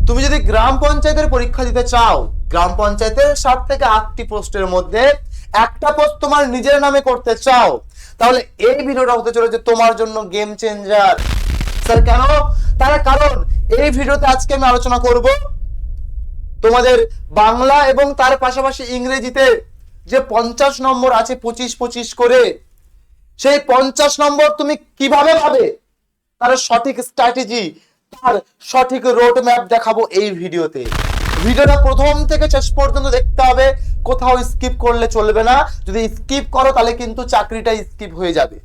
তুমি যদি গ্রাম পঞ্চায়েতের পরীক্ষা দিতে চাও, গ্রাম পঞ্চায়েতের 7 থেকে 8টি পোস্টের মধ্যে একটা পোস্ট তোমার নিজের নামে করতে চাও, তাহলে এই ভিডিওটা হতে চলেছে তোমার জন্য গেম চেঞ্জার। স্যার কেন? তার কারণ এই ভিডিওতে আজকে আমি আলোচনা করব তোমাদের বাংলা এবং তার পাশাপাশি ইংরেজিতে যে 50 নম্বর আছে 25-25 করে, সেই 50 নম্বর তুমি কিভাবে পাবে, তার সঠিক স্ট্র্যাটেজি, তার সঠিক রোড ম্যাপ দেখাবো এই ভিডিওতে। ভিডিওটা প্রথম থেকে শেষ পর্যন্ত দেখতে হবে, কোথাও স্কিপ করলে চলবে না। যদি স্কিপ করো তাহলে কিন্তু চাকরিটা স্কিপ হয়ে যাবে।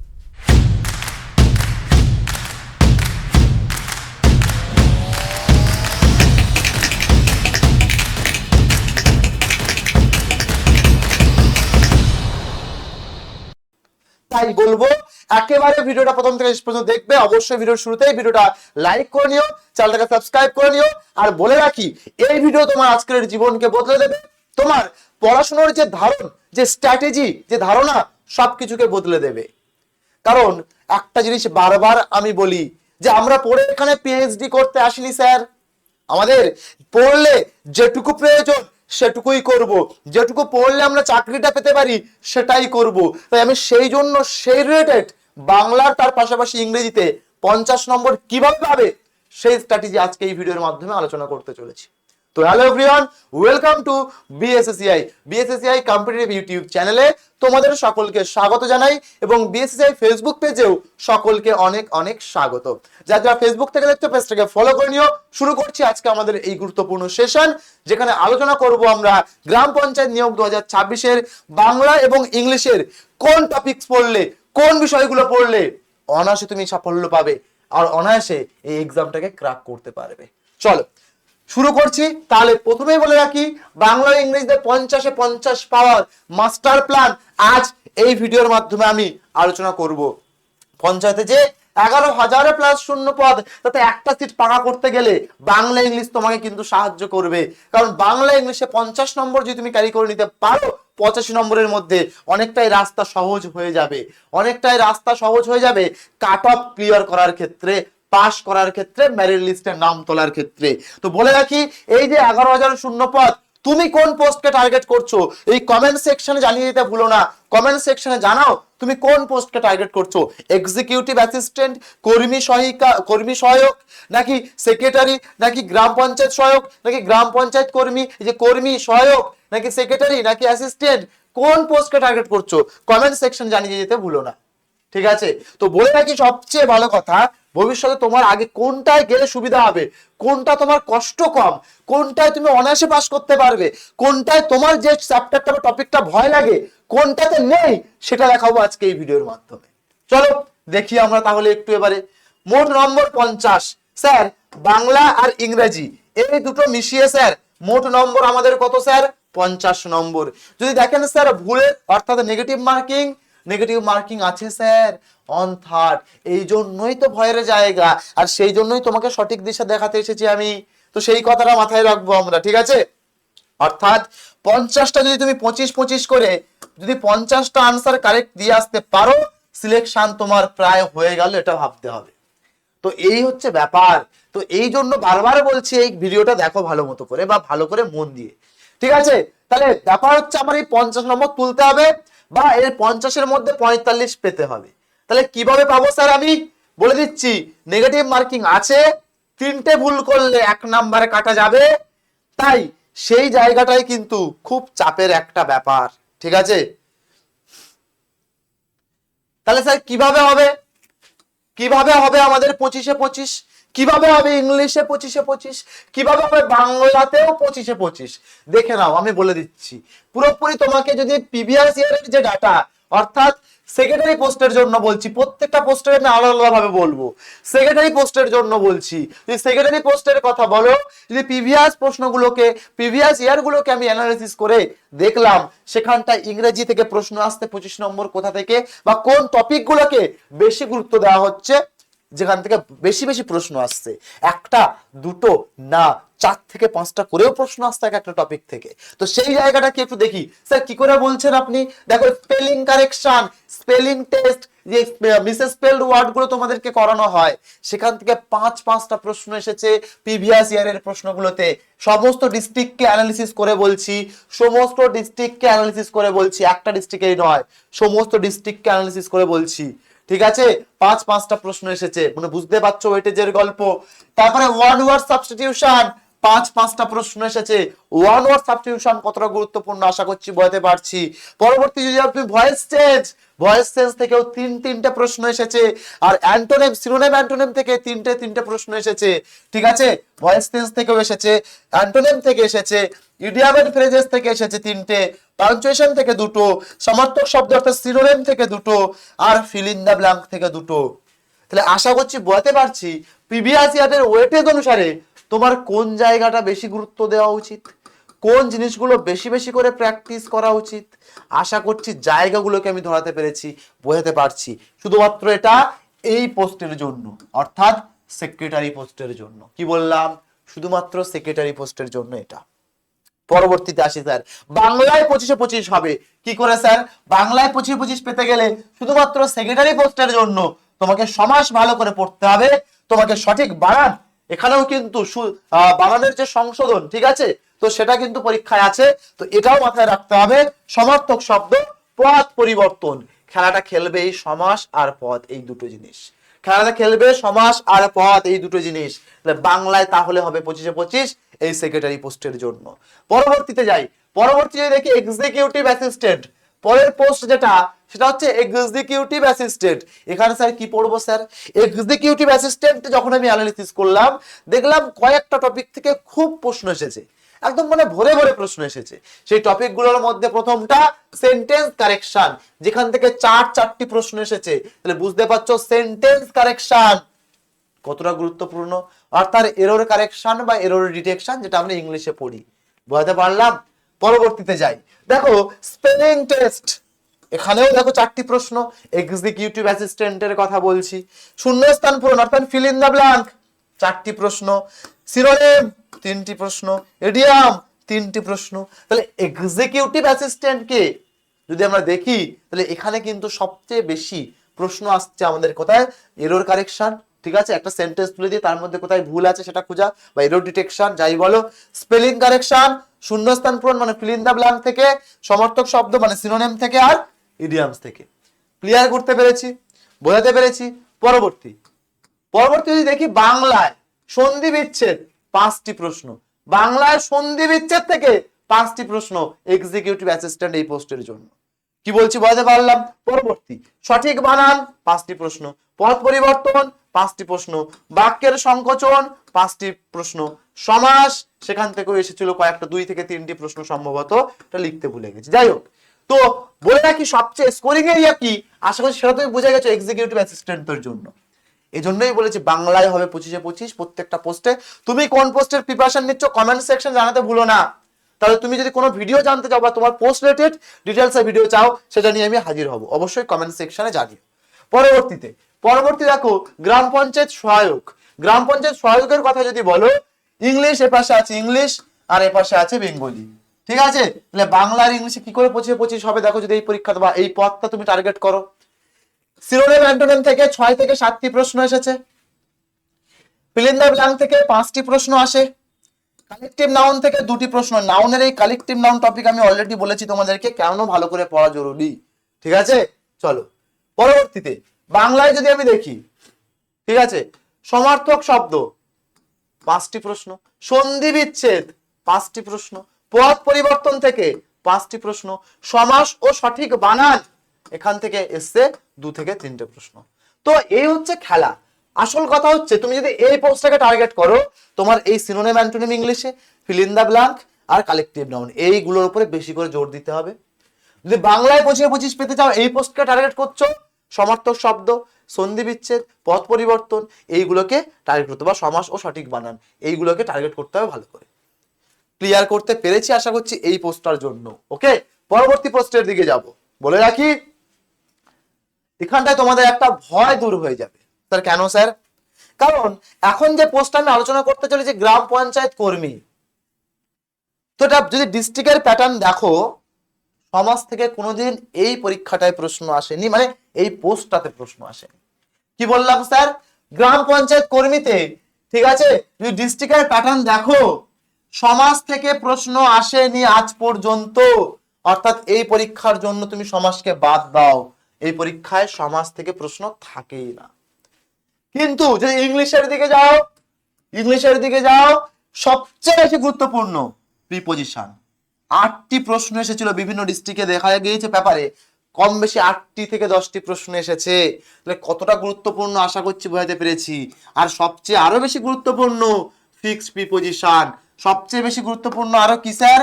তাই বলবো একেবারে ভিডিওটা প্রথম থেকে শেষ পর্যন্ত দেখবে। অবশ্যই ভিডিওর শুরুতেই ভিডিওটা লাইক করে নিও, চ্যানেলটাকে সাবস্ক্রাইব করে নিও। আর বলে রাখি, এই ভিডিও তোমার আজকের জীবনকে বদলে দেবে। তোমার পড়াশোনার যে ধারণ, যে স্ট্র্যাটেজি, যে ধারণা, সবকিছুকে বদলে দেবে। কারণ একটা জিনিস বারবার আমি বলি যে আমরা পড়ে এখানে পিএইচডি করতে আসিনি স্যার। আমাদের পড়লে যেটুকু প্রয়োজন সেটুকুই করব, যেটুকু পড়লে আমরা চাকরিটা পেতে পারি সেটাই করব। তাই আমি সেই জন্য সেই রিলেটেড বাংলার তার পাশাপাশি ইংরেজিতে 50 নম্বর কিভাবে পাবে সেই স্ট্র্যাটেজি আজকে এই ভিডিওর মাধ্যমে আলোচনা করতে চলেছি। তো hello everyone, welcome to BSSCI competitive YouTube চ্যানেলে তোমাদের সকলকে স্বাগত জানাই এবং বিএসএসসিআই ফেসবুক পেজেও সকলকে অনেক অনেক স্বাগত। যারা ফেসবুক থেকে দেখছো পেজটাকে ফলো করে নিও। শুরু করছি আজকে আমাদের এই গুরুত্বপূর্ণ সেশন, যেখানে আলোচনা করব আমরা গ্রাম পঞ্চায়েত নিয়োগ 2026-এর বাংলা এবং ইংলিশের কোন টপিকস পড়লে, কোন বিষয়গুলো পড়লে অনায়াসে তুমি সাফল্য পাবে আর অনায়াসে এই এক্সামটাকে ক্র্যাক করতে পারবে। চলো শুরু করছি। তাহলে প্রথমেই বলে রাখি, বাংলা ইংরেজিতে 50-এ 50 পাওয়ার মাস্টার প্ল্যান আজ এই ভিডিওর মাধ্যমে আমি আলোচনা করব। পঞ্চায়েতে যে 11,000 প্লাস শূন্য পদ, তাতে একটা সিট পাকা করতে গেলে বাংলা ইংলিশ তোমাকে কিন্তু সাহায্য করবে। কারণ বাংলা ইংলিশে 50 নম্বর যদি তুমি ক্যারি করে নিতে পারো 85 নম্বরের মধ্যে, অনেকটাই রাস্তা সহজ হয়ে যাবে, অনেকটাই রাস্তা সহজ হয়ে যাবে কাট অফ ক্লিয়ার করার ক্ষেত্রে, পাস করার ক্ষেত্রে, মেরিট লিস্টে নাম তোলার ক্ষেত্রে। তো বলে রাখি, এই যে 11,000 শূন্য পদ, তুমি কোন পোস্টকে টার্গেট করছো এই কমেন্ট সেকশনে জানিয়ে দিতে ভুলো না। কমেন্ট সেকশনে জানাও তুমি কোন পোস্টকে টার্গেট করছো। এক্সিকিউটিভ অ্যাসিস্ট্যান্ট, কর্মী সহায়িকা, কর্মী সহায়ক, নাকি সেক্রেটারি, নাকি গ্রাম পঞ্চায়েত সহায়ক, নাকি গ্রাম পঞ্চায়েত কর্মী, এই যে কর্মী সহায়ক, নাকি সেক্রেটারি, নাকি অ্যাসিস্ট্যান্ট, কোন পোস্টকে টার্গেট করছো কমেন্ট সেকশন জানিয়ে দিতে ভুলো না। ঠিক আছে? তো বলে রাখি, সবচেয়ে ভালো কথা, ভবিষ্যতে তোমার আগে কোনটায় গেলে সুবিধা হবে, কোনটা তোমার কষ্ট কম, কোনটায় তুমি অনায়াসে পাস করতে পারবে, কোনটায় তোমার যে চ্যাপ্টারটা বা টপিকটা ভয় লাগে কোনটাতে নেই, সেটা দেখাবো আজকে এই ভিডিওর মাধ্যমে। চলো দেখি আমরা তাহলে একটু এবারে। মোট নম্বর 50 স্যার, বাংলা আর ইংরেজি এই দুটো মিশিয়ে স্যার মোট নম্বর আমাদের কত স্যার? 50 নম্বর। যদি দেখেন স্যার ভুলের অর্থাৎ নেগেটিভ মার্কিং আছে স্যার অন থার্ড, এই জন্যই তো ভয়ের জায়গা, আর সেই জন্যই তোমাকে সঠিক দিশা দেখাতে এসেছি আমি। তো সেই কথাটা মাথায় রাখবো আমরা, ঠিক আছে? অর্থাৎ 50টা যদি তুমি 25-25 করে যদি 50টা আনসার কারেক্ট দিয়ে আসতে পারো, সিলেকশন তোমার প্রায় হয়ে গেল, এটা ভাবতে হবে। তো এই হচ্ছে ব্যাপার। তো এই জন্য বারবার বলছি এই ভিডিওটা দেখো ভালো মতো করে বা ভালো করে মন দিয়ে, ঠিক আছে? তাহলে ব্যাপার হচ্ছে আমার এই 50 নম্বর তুলতে হবে বা এর 50-এর মধ্যে 45 পেতে হবে। তাহলে কিভাবে পাবো স্যার? আমি বলে দিচ্ছি, নেগেটিভ মার্কিং আছে, 3টে ভুল করলে 1 নম্বরে কাটা যাবে। তাই সেই জায়গাটাই কিন্তু খুব চাপের একটা ব্যাপার, ঠিক আছে? তাহলে স্যার কিভাবে হবে, কিভাবে হবে আমাদের 25-25, কিভাবে হবে ইংলিশে 25-25, কিভাবে হবে বাংলাতেও 25-25? দেখে নাও, আমি বলে দিচ্ছি পুরোপুরি তোমাকে। যদি প্রিভিয়াস ইয়ারের যে ডাটা, অর্থাৎ সেক্রেটারি পোস্টের জন্য বলছি, প্রত্যেকটা পোস্টের আমি আলাদা আলাদা ভাবে বলবো, সেক্রেটারি পোস্টের জন্য বলছি। যদি সেক্রেটারি পোস্টের কথা বলো, যদি প্রিভিয়াস প্রশ্নগুলোকে, প্রিভিয়াস ইয়ারগুলোকে আমি অ্যানালাইসিস করে দেখলাম সেখানটা ইংরেজি থেকে প্রশ্ন আসতে 25 নম্বর কোথা থেকে বা কোন টপিকগুলোকে বেশি গুরুত্ব দেওয়া হচ্ছে, যেখান থেকে বেশি বেশি প্রশ্ন আসছে, একটা দুটো না 4 থেকে 5টা করেও প্রশ্ন আসতে থাকে একটা টপিক থেকে। তো সেই জায়গাটা কি একটু দেখি স্যার কি করে বলছেন আপনি। দেখো স্পেলিং কারেকশন, স্পেলিং টেস্ট, যে মিসস্পেলড ওয়ার্ড গুলো তোমাদেরকে করানো হয়, সেখান থেকে 5টা প্রশ্ন এসেছে প্রিভিয়াস ইয়ারের প্রশ্নগুলোতে। সমস্ত ডিস্ট্রিক্টকে অ্যানালিসিস করে বলছি, সমস্ত ডিস্ট্রিক্টকে অ্যানালিসিস করে বলছি, একটা ডিস্ট্রিক্টেই নয়, সমস্ত ডিস্ট্রিক্টকে অ্যানালিসিস করে বলছি। ঠিক আছে, 5টা প্রশ্ন এসেছে, মানে বুঝতে পারছো ওয়েটেজের গল্প। তারপরে ওয়ান ওয়ার্ড সাবস্টিটিউশন, 5টা প্রশ্ন এসেছে। ওয়ান ওয়ার্ড সাবস্টিটিউশন কতটা গুরুত্বপূর্ণ আশা করছি বোঝাতে পারছি। পরবর্তী যদি আপনি ভয়েস চেঞ্জ, ভয়েস চেঞ্জ থেকেও 3টা প্রশ্ন এসেছে। আর অ্যান্টোনিম, সিনোনিম অ্যান্টোনিম থেকে 3টে প্রশ্ন এসেছে। ঠিক আছে, ভয়েস চেঞ্জ থেকেও এসেছে, অ্যান্টোনিম থেকে এসেছে, ইডিয়াম এন্ড ফ্রেজেস থেকে এসেছে 3টে, পাঞ্চুয়েশন থেকে 2টো, সমার্থক শব্দ অর্থাৎ সিনোনিম থেকে 2টো, আর ফিল ইন দ্য ব্ল্যাঙ্ক থেকে 2টো। তাহলে আশা করছি বোঝাতে পারছি প্রিভিয়াস ইয়ারের ওয়েটেজ অনুসারে তোমার কোন জায়গাটা বেশি গুরুত্ব দেওয়া উচিত, কোন জিনিসগুলো বেশি বেশি করে প্র্যাকটিস করা উচিত। আশা করছি জায়গাগুলোকে আমি ধরাতে পেরেছি, বোঝাতে পারছি। শুধুমাত্র এটা এই পোস্টের জন্য, অর্থাৎ সেক্রেটারি পোস্টের জন্য। কি বললাম? শুধুমাত্র সেক্রেটারি পোস্টের জন্য এটা। পরবর্তীতে আসি স্যার, বাংলায় 25-25 হবে কি করে স্যার? বাংলায় 25-25 পেতে গেলে শুধুমাত্র সেক্রেটারি পোস্টের জন্য তোমাকে সমাস ভালো করে পড়তে হবে, তোমাকে সঠিক বানান, এখানেও কিন্তু বানানের যে সংশোধন, ঠিক আছে, তো সেটা কিন্তু পরীক্ষায় আছে, তো এটাও মাথায় রাখতে হবে। সমার্থক শব্দ, পদ পরিবর্তন, খেলাটা খেলবে এই সমাস আর পদ, এই দুটো জিনিস খেলাটা খেলবে, সমাস আর পদ এই দুটো জিনিস। বাংলায় তাহলে হবে 25-25 এই সেক্রেটারি পোস্টের জন্য। পরবর্তীতে যাই, পরবর্তীতে দেখি এক্সিকিউটিভ অ্যাসিস্ট্যান্ট, পরের পোস্ট যেটা সেটা হচ্ছে এক্সিকিউটিভ অ্যাসিস্ট্যান্ট। এখানে স্যার কি পড়বো স্যার? এক্সিকিউটিভ অ্যাসিস্ট্যান্ট যখন আমি অ্যানালিসিস করলাম, দেখলাম কয়েকটা টপিক থেকে খুব প্রশ্ন এসেছে, একদম মানে ভরে ভরে প্রশ্ন এসেছে। সেই টপিকগুলোর মধ্যে প্রথমটা সেন্টেন্স কারেকশন, যেখান থেকে 4টি প্রশ্ন এসেছে। তাহলে বুঝতে পারছো সেন্টেন্স কারেকশন কতটা গুরুত্বপূর্ণ, অর্থাৎ এরর কারেকশন বা এরর ডিটেকশন, যেটা আমরা ইংলিশে পড়ি। বুঝতে পারলাম? পরবর্তীতে যাই, দেখো স্পেলিং টেস্ট, এখানেও দেখো 4টি প্রশ্ন, এক্সিকিউটিভ অ্যাসিস্ট্যান্টের কথা বলছি। শূন্যস্থান পূরণ অর্থাৎ ফিল ইন দ্য ব্ল্যাঙ্ক, 4টি প্রশ্ন। সিনোনিম 3টি প্রশ্ন, ইডিয়াম 3টি প্রশ্ন। তাহলে এক্সিকিউটিভ অ্যাসিস্ট্যান্টকে যদি আমরা দেখি, তাহলে এখানে কিন্তু সবচেয়ে বেশি প্রশ্ন আসছে আমাদের কোথায়? এরর কারেকশন, ঠিক আছে, একটা সেন্টেন্স তুলে দিয়ে তার মধ্যে কোথায় ভুল আছে সেটা খোঁজা, বা এরর ডিটেকশন যাই বলো, স্পেলিং কারেকশন, শূন্যস্থান পূরণ মানে ফিল ইন দ্য ব্ল্যাঙ্ক থেকে, সমার্থক শব্দ মানে সিনোনিম থেকে, আর ইডিয়ামস থেকে। ক্লিয়ার করতে পেরেছি, বোঝাতে পেরেছি? পরবর্তী যদি দেখি বাংলায় সন্ধি বিচ্ছেদ, 5টি প্রশ্ন। বাংলায় সন্ধি বিচ্ছেদ থেকে 5টি প্রশ্ন এক্সিকিউটিভ অ্যাসিস্ট্যান্ট এই পোস্টের জন্য। কি বলছি বোঝাতে পারলাম? পরবর্তী সঠিক বানান, 5টি প্রশ্ন। পদ পরিবর্তন, 5টি প্রশ্ন। বাক্যের সংকোচন, 5টি প্রশ্ন। সমাস, সেখান থেকেও এসেছিল কয়েকটা, 2 থেকে 3টি প্রশ্ন সম্ভবত, এটা লিখতে ভুলে গেছি। যাই হোক, তো বলে রাখি সবচেয়ে স্কোরিং এরিয়া কি, আশা করি সেটা তুমি বুঝে গেছো এক্সিকিউটিভ অ্যাসিস্ট্যান্টের জন্য। এই জন্যই বলেছি বাংলায় হবে 25-25 প্রত্যেকটা পোস্টে। তুমি কোন পোস্টের প্রিপারেশন নিচ্ছ কমেন্ট সেকশন জানাতে ভুলো না। তাহলে তুমি যদি কোনো ভিডিও জানতে চাও বা তোমার পোস্ট রিলেটেড ডিটেলস এর ভিডিও চাও, সেটা নিয়ে আমি হাজির হব, অবশ্যই কমেন্ট সেকশনে জানিও। পরবর্তী দেখো গ্রাম পঞ্চায়েত সহায়ক। গ্রাম পঞ্চায়েত সহায়কের কথা যদি বলো, ইংলিশ এপাশে আছে ইংলিশ, আর এপাশে আছে বেঙ্গলি, ঠিক আছে। তাহলে বাংলা আর ইংলিশে কি করে 25-25 হবে? দেখো যদি এই পরীক্ষা বা এই পদটা তুমি টার্গেট করো, সিনোনিম অ্যান্টোনিম থেকে 6 থেকে 7টি প্রশ্ন এসেছে। ফিল ইন দ্য ব্ল্যাঙ্ক থেকে 5টি প্রশ্ন আসে। কালেকটিভ নাউন থেকে 2টি প্রশ্ন। নাউনের এই কালেকটিভ নাউন টপিক আমি অলরেডি বলেছি তোমাদেরকে কেন ভালো করে পড়া জরুরি, ঠিক আছে। চলো পরবর্তীতে বাংলায় যদি আমি দেখি, ঠিক আছে, সমার্থক শব্দ 5টি প্রশ্ন, সন্ধি বিচ্ছেদ 5টি প্রশ্ন, পদ পরিবর্তন থেকে 5টি প্রশ্ন, সমাস ও সঠিক বানান এখান থেকে এসছে 2 থেকে 3টে প্রশ্ন। তো এই হচ্ছে খেলা। আসল কথা হচ্ছে তুমি যদি এই পোস্টটাকে টার্গেট করো, তোমার এই সিনোনিম অ্যান্টোনিম ইংলিশে, ফিল ইন দ্য ব্ল্যাঙ্ক আর কালেকটিভ নাউন, এইগুলোর উপরে বেশি করে জোর দিতে হবে। যদি বাংলায় 25-25 পেতে চাও, এই পোস্টকে টার্গেট করছো, সমার্থক শব্দ, সন্ধি বিচ্ছেদ, পদ পরিবর্তন এইগুলোকে টার্গেট করতে, বা সমাস ও সঠিক বানান এইগুলোকে টার্গেট করতে হবে ভালো করে। ক্লিয়ার করতে পেরেছি আশা করছি এই পোস্টটার জন্য। ওকে, পরবর্তী পোস্টের দিকে যাব। বলে রাখি এখানটায় তোমাদের একটা ভয় দূর হয়ে যাবে। স্যার কেন স্যার? কারণ এখন যে পোস্টটা আমি আলোচনা করতে চলেছি গ্রাম পঞ্চায়েত কর্মী, তো এটা যদি ডিস্ট্রিক্টের প্যাটার্ন দেখো, সমাজ থেকে কোনোদিন এই পরীক্ষাটায় প্রশ্ন আসেনি, মানে এই পোস্টটাতে প্রশ্ন আসেনি। কি বললাম স্যার, গ্রাম পঞ্চায়েত কর্মীতে, ঠিক আছে, যদি ডিস্ট্রিক্টের প্যাটার্ন দেখো, সমাজ থেকে প্রশ্ন আসেনি আজ পর্যন্ত। অর্থাৎ এই পরীক্ষার জন্য তুমি সমাজকে বাদ দাও, এই পরীক্ষায় সমাজ থেকে প্রশ্ন থাকেই না। কিন্তু যদি ইংলিশের দিকে যাও, ইংলিশের দিকে যাও, সবচেয়ে বেশি গুরুত্বপূর্ণ প্রিপোজিশন। 8টি প্রশ্ন এসেছিল বিভিন্ন ডিস্ট্রিক্টে, দেখা গিয়েছে পেপারে কম বেশি 8টি থেকে 10টি প্রশ্ন এসেছে। তাহলে কতটা গুরুত্বপূর্ণ আশা করছি বোঝাতে পেরেছি। আর সবচেয়ে আরো বেশি গুরুত্বপূর্ণ ফিক্সড প্রিপোজিশন, সবচেয়ে বেশি গুরুত্বপূর্ণ আরো কি স্যার,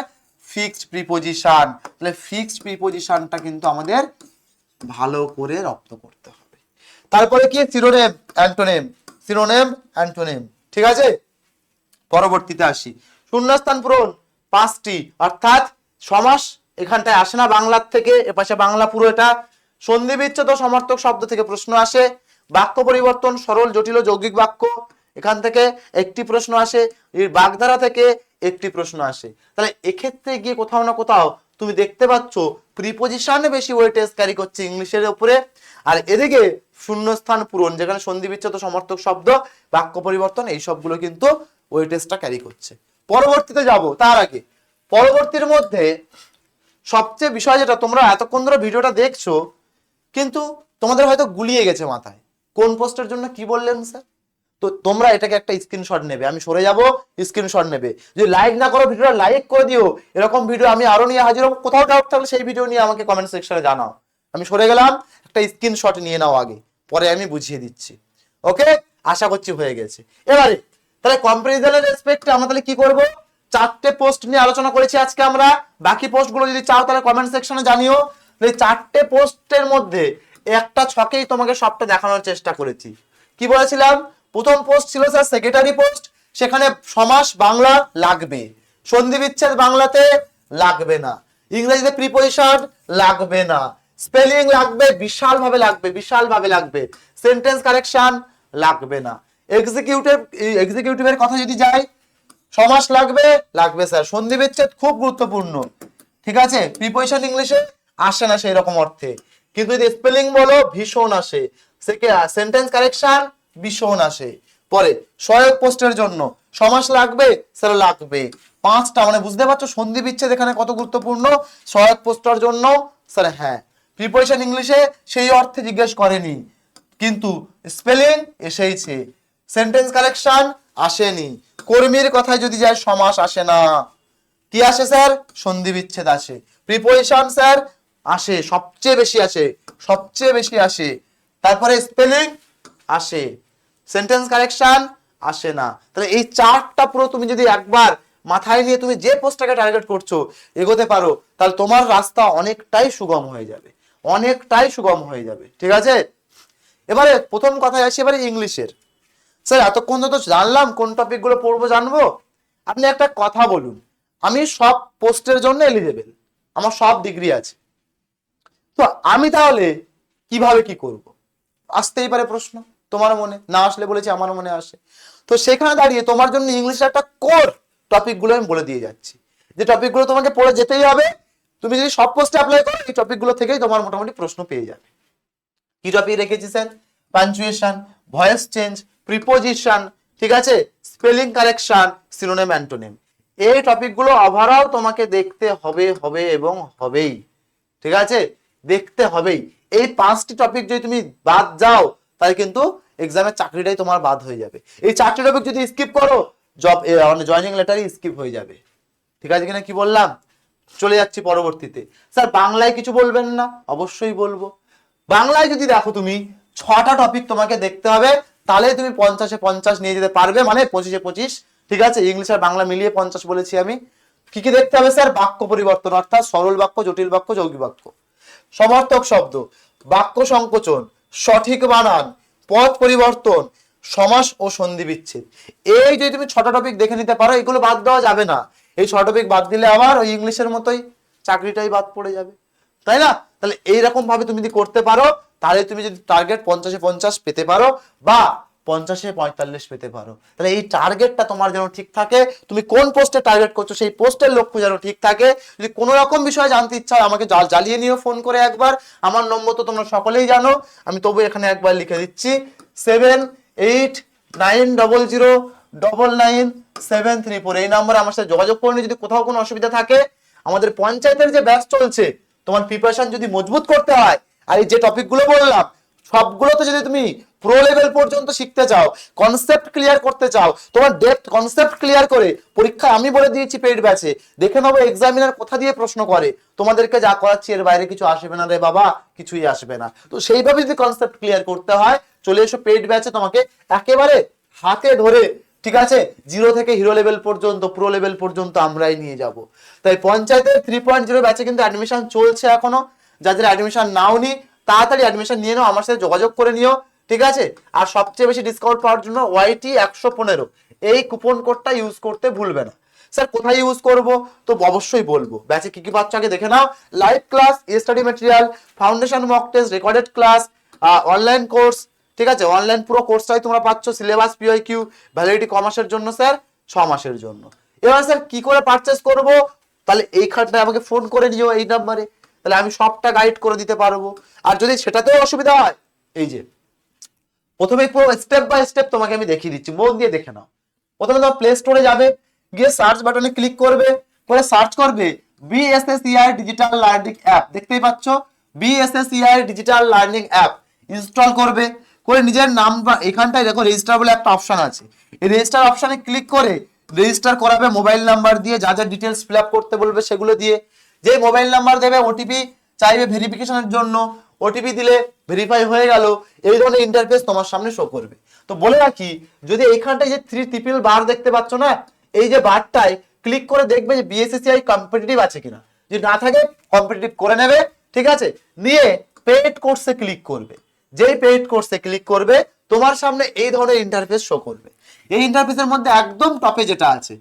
ফিক্সড প্রিপোজিশন। তাহলে ফিক্সড প্রিপোজিশনটা কিন্তু আমাদের ভালো করে রপ্ত করতে হবে। তারপরে কি সিনোনিম অ্যান্টোনিম, সিনোনিম অ্যান্টোনিম, ঠিক আছে। পরবর্তীতে আসি, শূন্যস্থান পূরণ 5টি, অর্থাৎ সমাস এখানটায় আসে না বাংলার থেকে, এপাশে বাংলা পুরো এটা। সন্ধি বিচ্ছেদ ও সমার্থক শব্দ থেকে প্রশ্ন আসে। বাক্য পরিবর্তন, সরল জটিল ও যৌগিক বাক্য, এখান থেকে একটি প্রশ্ন আসে। বাগধারা থেকে একটি প্রশ্ন আসে। তাহলে এক্ষেত্রে গিয়ে কোথাও না কোথাও তুমি দেখতে পাচ্ছ প্রিপোজিশনে বেশি ওয়েটেজ ক্যারি করছে ইংলিশের উপরে, আর এদিকে শূন্যস্থান পূরণ যেখানে সন্ধি বিচ্ছেদ ও সমার্থক শব্দ, বাক্য পরিবর্তন, এই সবগুলো কিন্তু ওয়েটেজটা ক্যারি করছে। পরবর্তীতে যাব, তার আগে পরবর্তীর মধ্যে সবচেয়ে বিষয় যেটা, তোমরা এতক্ষণ ধরে ভিডিওটা দেখছো কিন্তু তোমাদের হয়তো গুলিয়ে গেছে মাথায়, কোন পোস্টের জন্য কি বললেন স্যার। তো তোমরা এটাকে একটা স্ক্রিনশট নেবে, আমি সরে যাব, স্ক্রিনশট নেবে। যদি লাইক না করো ভিডিওটা লাইক করে দিও, এরকম ভিডিও আমি আরো নিয়ে হাজির হবো। কোথাও ডাউট থাকলে সেই ভিডিও নিয়ে আমাকে কমেন্ট সেকশনে জানাও। আমি সরে গেলাম, একটা স্ক্রিনশট নিয়ে নাও আগে, পরে আমি বুঝিয়ে দিচ্ছি। ওকে, আশা করছি হয়ে গেছে। এবারে তাহলে কম্পারিজনের রেসপেক্টে আমরা তাহলে কি করব, 4টে পোস্ট নিয়ে আলোচনা করেছি আজকে আমরা। বাকি পোস্টগুলো যদি চাও তাহলে কমেন্ট সেকশনে জানিও। এই 4টে পোস্টের মধ্যে একটা ছকেই তোমাকে সবটা দেখানোর চেষ্টা করেছি। কি বলেছিলাম, প্রথম পোস্ট ছিল স্যার সেক্রেটারি পোস্ট, সেখানে সমাস বাংলা লাগবে, সন্ধি বিচ্ছেদ বাংলাতে লাগবে না, ইংরেজিতে প্রিপোজিশন লাগবে না, স্পেলিং লাগবে, বিশাল ভাবে লাগবে, বিশাল ভাবে লাগবে, সেন্টেন্স কারেকশন লাগবে না। এক্সিকিউটিভের কথা যদি যাই, সমাস লাগবে, লাগবে স্যার, সন্ধি বিচ্ছেদ খুব গুরুত্বপূর্ণ, ঠিক আছে। প্রিপোজিশন ইংলিশে আসে না সেই রকম অর্থে, কিন্তু যদি স্পেলিং বলো ভীষণ আসে, সেন্টেন্স কারেকশন ভীষণ আসে। পরে সহায়ক পোস্টের জন্য সমাস লাগবে স্যার, লাগবে 5টা, মানে বুঝতে পারছো সন্ধি বিচ্ছেদ এখানে কত গুরুত্বপূর্ণ। সহায়ক পোস্টের জন্য স্যার হ্যাঁ, প্রিপোজিশন ইংলিশে সেই অর্থে জিজ্ঞেস করেনি, কিন্তু স্পেলিং এসেইছে, সেন্টেন্স কারেকশন আসেনি, কর্মীর কথায় যদি যায় সমাস আসে না, কি আসে স্যার, সন্ধি বিচ্ছেদ আসে। প্রিপোজিশন স্যার আসে, সবচেয়ে বেশি আসে, সবচেয়ে বেশি আসে। তারপরে স্পেলিং আসে, সেন্টেন্স কারেকশন আসে না। তাহলে এই 4টা পুরো তুমি যদি একবার মাথায় নিয়ে তুমি যে পোস্টটাকে টার্গেট করছো এগোতে পারো, তাহলে তোমার রাস্তা অনেকটাই সুগম হয়ে যাবে, অনেকটাই সুগম হয়ে যাবে, ঠিক আছে। এবারে প্রথম কথায় আসি এবারে ইংলিশের। স্যার এতক্ষণ তো জানলাম কোন টপিকগুলো পড়বো, জানবো, আপনি একটা কথা বলুন, আমি সব পোস্টের জন্য এলিজেবল, আমার সব ডিগ্রি আছে, তো আমি তাহলে কিভাবে কি করব, আসতেই পারে প্রশ্ন তোমার মনে, না আসলে বলেছি আমার মনে আসে। তো সেখানে দাঁড়িয়ে তোমার জন্য ইংলিশের একটা কোর টপিকগুলো আমি বলে দিয়ে যাচ্ছি, যে টপিকগুলো তোমাকে পড়ে যেতেই হবে। তুমি যদি সব পোস্টে অ্যাপ্লাই করো এই টপিকগুলো থেকেই তোমার মোটামুটি প্রশ্ন পেয়ে যাবে। কি টপিক রেখেছি sir, punctuation, voice change, preposition, ঠিক আছে, স্পেলিং কারেকশন, সিনোনিম অ্যান্টোনিম, এই টপিকগুলো ওভারঅল তোমাকে দেখতে হবে, হবে এবং হবেই, ঠিক আছে, দেখতে হবেই। এই 5টি টপিক যদি তুমি বাদ যাও তাহলে কিন্তু এক্সামের চাকরিটাই তোমার বাদ হয়ে যাবে। এই 4টি টপিক যদি স্কিপ করো জব মানে জয়নিং লেটারই স্কিপ হয়ে যাবে, ঠিক আছে কিনা, কি বললাম। চলে যাচ্ছি পরবর্তীতে। স্যার বাংলায় কিছু বলবেন না, অবশ্যই বলবো। বাংলায় যদি দেখো তুমি 6টা টপিক তোমাকে দেখতে হবে, তাহলে তুমি 50-এ 50 নিয়ে যেতে পারবে, মানে 25-এ 25, ঠিক আছে। ইংলিশ আর বাংলা মিলিয়ে 50 বলেছি আমি। কি কি দেখতে হবে স্যার, বাক্য পরিবর্তন, অর্থাৎ সরল বাক্য, জটিল বাক্য, যৌগিক বাক্য, সমার্থক শব্দ, বাক্য সংকোচন, সঠিক বানান, পদ পরিবর্তন, সমাস ও সন্ধি বিচ্ছেদ। এই যদি তুমি 6টা টপিক দেখে নিতে পারো, এগুলো বাদ দেওয়া যাবে না। এই 6 টপিক বাদ দিলে আবার ওই ইংলিশের মতোই চাকরিটাই বাদ পড়ে যাবে, তাই না। তাহলে এইরকম ভাবে তুমি যদি করতে পারো, তাহলে তুমি যদি টার্গেট 50-এ 50 পেতে পারো, বা 50-এ 45 পেতে পারো। তাহলে এই টার্গেটটা তোমার যেন ঠিক থাকে, তুমি কোন পোস্টে টার্গেট করছো সেই পোস্টের লক্ষ্য যেন ঠিক থাকে। যদি কোনো রকম বিষয়ে জানতে ইচ্ছা হয় আমাকে জ্বালিয়ে নিও ফোন করে একবার, আমার নম্বর তো তোমরা সকলেই জানো, আমি তবু এখানে একবার লিখে দিচ্ছি 7890099734। এই নম্বরে আমার সাথে যোগাযোগ করে নিও যদি কোথাও কোনো অসুবিধা থাকে। আমাদের পঞ্চায়েতের যে ব্যাচ চলছে, তোমার প্রিপারেশন যদি মজবুত করতে হয়, আর এই যে টপিকগুলো বললাম সবগুলোতে যদি তুমি প্রো লেভেল পর্যন্ত শিখতে চাও, কনসেপ্ট ক্লিয়ার করতে চাও, তোমার ডেপথ কনসেপ্ট ক্লিয়ার করে পরীক্ষা আমি বলে দিয়েছি পেইড ব্যাচে, দেখে নেবো এক্সামিনার কোথা দিয়ে প্রশ্ন করে, তোমাদেরকে যা করাচ্ছি এর বাইরে কিছু আসবে না রে বাবা, কিছুই আসবে না। তো সেইভাবে যদি কনসেপ্ট ক্লিয়ার করতে হয় চলে এসো পেইড ব্যাচে, তোমাকে একেবারে হাতে ধরে, ঠিক আছে, জিরো থেকে হিরো লেভেল পর্যন্ত প্রো লেভেল পর্যন্ত আমরাই নিয়ে যাব। তাই পঞ্চায়েতের 3.0 ব্যাচে কিন্তু অ্যাডমিশন চলছে এখনো, যাদের অ্যাডমিশন নাওনি তাড়াতাড়ি অ্যাডমিশন নিয়ে নাও, আমার সাথে যোগাযোগ করে নিও, ঠিক আছে। আর সবচেয়ে বেশি ডিসকাউন্ট পাওয়ার জন্য YT115 এই কুপন কোডটা ইউজ করতে ভুলবে না। স্যার কোথায় ইউজ করব, তো অবশ্যই বলবো। ব্যাচে কি কি পাচ্ছ আগে দেখে নাও। Live class, study material, foundation mock test, recorded class, online course, ঠিক আছে, অনলাইন পুরো কোর্সটাই তোমরা পাচ্ছ। সিলেবাস PYQ, ভ্যালিডিটি কমার্সের জন্য স্যার 6 মাসের জন্য। এবার স্যার কি করে পারচেজ করব, তাহলে এইখানটায় আমাকে ফোন করে নিও এই নাম্বারে, তাহলে আমি সবটা গাইড করে দিতে পারবো। আর যদি সেটাতেও অসুবিধা হয়, এই যে প্রথমে পুরো স্টেপ বাই স্টেপ তোমাকে আমি দেখিয়ে দিচ্ছি, মন দিয়ে দেখে নাও। প্রথমে তোমার প্লে স্টোরে যাবে, গিয়ে সার্চ বাটনে ক্লিক করবে, করে সার্চ করবে BSSEI ডিজিটাল লার্নিং অ্যাপ, দেখতেই পাচ্ছ BSSEI digital learning app install করবে। করে নিজের নাম বা এখানটায় দেখো রেজিস্টার বলে একটা অপশন আছে, এই রেজিস্টার অপশনে ক্লিক করে রেজিস্টার করাবে মোবাইল নাম্বার দিয়ে, যা যা ডিটেলস ফিল আপ করতে বলবে সেগুলো দিয়ে। যে মোবাইল নাম্বার দেবে OTP চাইবে ভেরিফিকেশনের জন্য, OTP দিলে ভেরিফাই হয়ে গেল, এই ধরনের ইন্টারফেস তোমার সামনে শো করবে। তো বলে রাখি, যদি এইখানটায় যে 3 বার দেখতে পাচ্ছ না, এই যে বারটায় ক্লিক করে দেখবে যে BSSEI কম্পিটিটিভ আছে কিনা, যদি না থাকে কম্পিটিটিভ করে নেবে, ঠিক আছে। নিয়ে পেইড কোর্সে ক্লিক করবে, যেই পেইড কোর্সে ক্লিক করবে তোমার সামনে এই ধরনের ইন্টারফেস শো করবে। এই ইন্টারফেসের মধ্যে একদম টপে যেটা আছে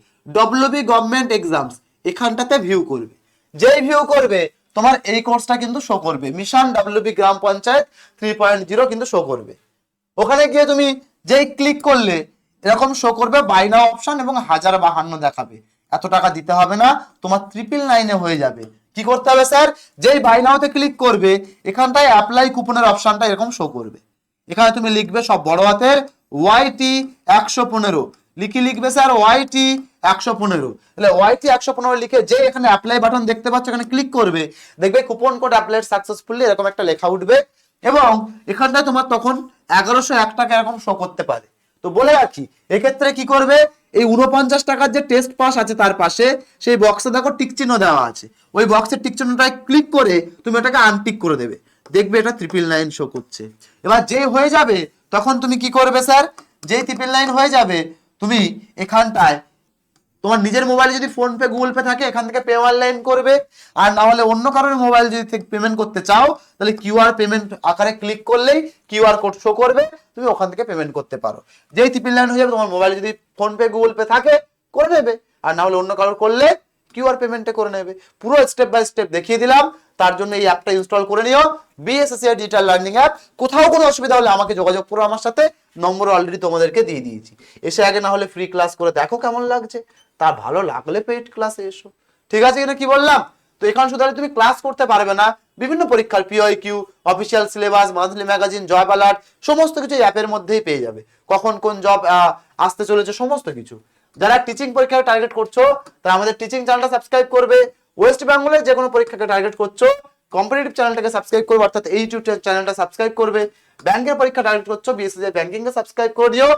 WB গভর্নমেন্ট এক্সামস, এখানটাতে ভিউ করবে। যেই ভিউ করবে তোমার এই কোর্সটা কিন্তু শো করবে, মিশন WB গ্রাম পঞ্চায়েত 3.0 কিন্তু শো করবে। ওখানে গিয়ে তুমি যেই ক্লিক করলে এরকম শো করবে বাই নাও অপশন এবং 1052 দেখাবে। এত টাকা দিতে হবে না, তোমার 999 হয়ে যাবে। কি করতে হবে স্যার, যেই বাই নাওতে ক্লিক করবে এখানটায় অ্যাপ্লাই কুপনের অপশনটা এরকম শো করবে। এখানে তুমি লিখবে সব বড় হাতের YT115, লিখবে স্যার YT115, তাহলে YT115 লিখে যে এখানে অ্যাপ্লাই বাটন দেখতে পাচ্ছ এখানে ক্লিক করবে, দেখবে কুপন কোড অ্যাপ্লাইড সাকসেসফুলি এরকম একটা লেখা উঠবে এবং এখানটায় তোমার তখন 1101 টাকা এরকম শো করতে পারে। তো বলে রাখি এক্ষেত্রে কি করবে, এই 49 টাকার যে টেস্ট পাস আছে তার পাশে সেই বক্সে দেখো টিক চিহ্ন দেওয়া আছে, ওই বক্সের টিক চিহ্নটায় ক্লিক করে তুমি ওটাকে আনটিক করে দেবে, দেখবে এটা 999 শো করছে। এবার যে হয়ে যাবে তখন তুমি কি করবে স্যার, যেই 999 হয়ে যাবে তুমি এখানটায় তোমার নিজের মোবাইলে যদি ফোন পে গুগল পে থাকে এখান থেকে পে অনলাইন করবে, আর না হলে অন্য কারোর মোবাইল যদি পেমেন্ট করতে চাও তাহলে QR পেমেন্ট আকারে ক্লিক করলেই QR কোড শো করবে, তুমি ওখান থেকে পেমেন্ট করতে পারো। যেই 999 হয়ে যাবে তোমার মোবাইলে যদি ফোন পে গুগল পে থাকে করে নেবে, আর না হলে অন্য কারোর করলে QR পেমেন্টে করে নেবে। পুরো স্টেপ বাই স্টেপ দেখিয়ে দিলাম, তার জন্য এই অ্যাপটা ইনস্টল করে নিও, BSSEI ডিজিটাল লার্নিং অ্যাপ। কোথাও কোনো অসুবিধা হলে আমাকে যোগাযোগ করো, আমার সাথে নম্বর অলরেডি তোমাদেরকে দিয়ে দিয়েছি। এসে আগে না হলে ফ্রি ক্লাস করে দেখো কেমন লাগছে, তা ভালো লাগলে পেইড ক্লাসে এসো, ঠিক আছে কিনা কি বললাম। তো এখানে শুধু তুমি ক্লাস করতে পারবে না, বিভিন্ন পরীক্ষার PYQ, official syllabus, monthly magazine, job alert সমস্ত কিছু অ্যাপের মধ্যেই পেয়ে যাবে। কখন কোন জব আসতে চলেছে সমস্ত কিছু। যারা টিচিং পরীক্ষাকে টার্গেট করছো তারা আমাদের টিচিং চ্যানেলটা সাবস্ক্রাইব করবে। ওয়েস্ট বেঙ্গলের যে কোনো পরীক্ষাকে টার্গেট করছো কম্পিটিটিভ চ্যানেলটাকে সাবস্ক্রাইব করবে, অর্থাৎ এই ইউটিউব চ্যানেলটা সাবস্ক্রাইব করবে। ব্যাংকের পরীক্ষা টার্গেট করছো BSSEI ব্যাংকিংকে সাবস্ক্রাইব করে দিও।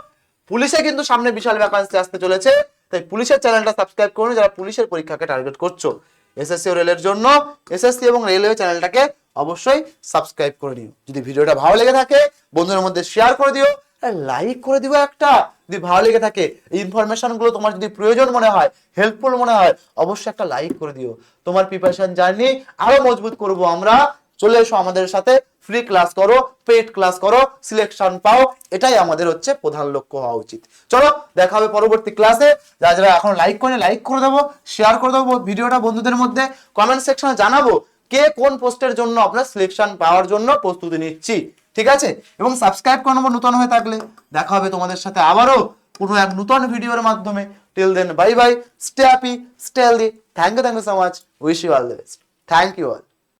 পুলিশে কিন্তু সামনে বিশাল ভ্যাকান্সি আসতে চলেছে, তাই পুলিশের চ্যানেলটা সাবস্ক্রাইব করুন যারা পুলিশের পরীক্ষাকে টার্গেট করছো। SSC ও রেলের জন্য SSC এবং রেলওয়ে চ্যানেলটাকে অবশ্যই সাবস্ক্রাইব করে নিও। যদি ভিডিওটা ভালো লেগে থাকে বন্ধুদের মধ্যে শেয়ার করে দিও, লাইক করে দিও একটা। যদি ভালো লেগে থাকে এই ইনফরমেশন গুলো তোমার যদি প্রয়োজন মনে হয়, হেল্পফুল মনে হয়, অবশ্যই একটা লাইক করে দিও। তোমার প্রিপারেশন জার্নি আরো মজবুত করব আমরা। চলে এসো আমাদের সাথে, ফ্রি ক্লাস করো, পেইড ক্লাস করো, সিলেকশন পাও, এটাই আমাদের হচ্ছে প্রধান লক্ষ্য হওয়া উচিত। চলো দেখা হবে পরবর্তী ক্লাসে। যারা যারা এখন লাইক করে লাইক করে দেবো, শেয়ার করে দেবো ভিডিওটা বন্ধুদের মধ্যে, কমেন্ট সেকশনে জানাবো কে কোন পোস্টের জন্য আপনার সিলেকশন পাওয়ার জন্য প্রস্তুতি নিচ্ছি। ঠিক আছে, এবং সাবস্ক্রাইব করে নেবো নতুন হয়ে থাকলে। দেখা হবে তোমাদের সাথে আবারও কোনো এক নতুন ভিডিওর মাধ্যমে। Till then bye bye, stay happy, stay healthy. Thank you so much, wish you all the best. Thank you all.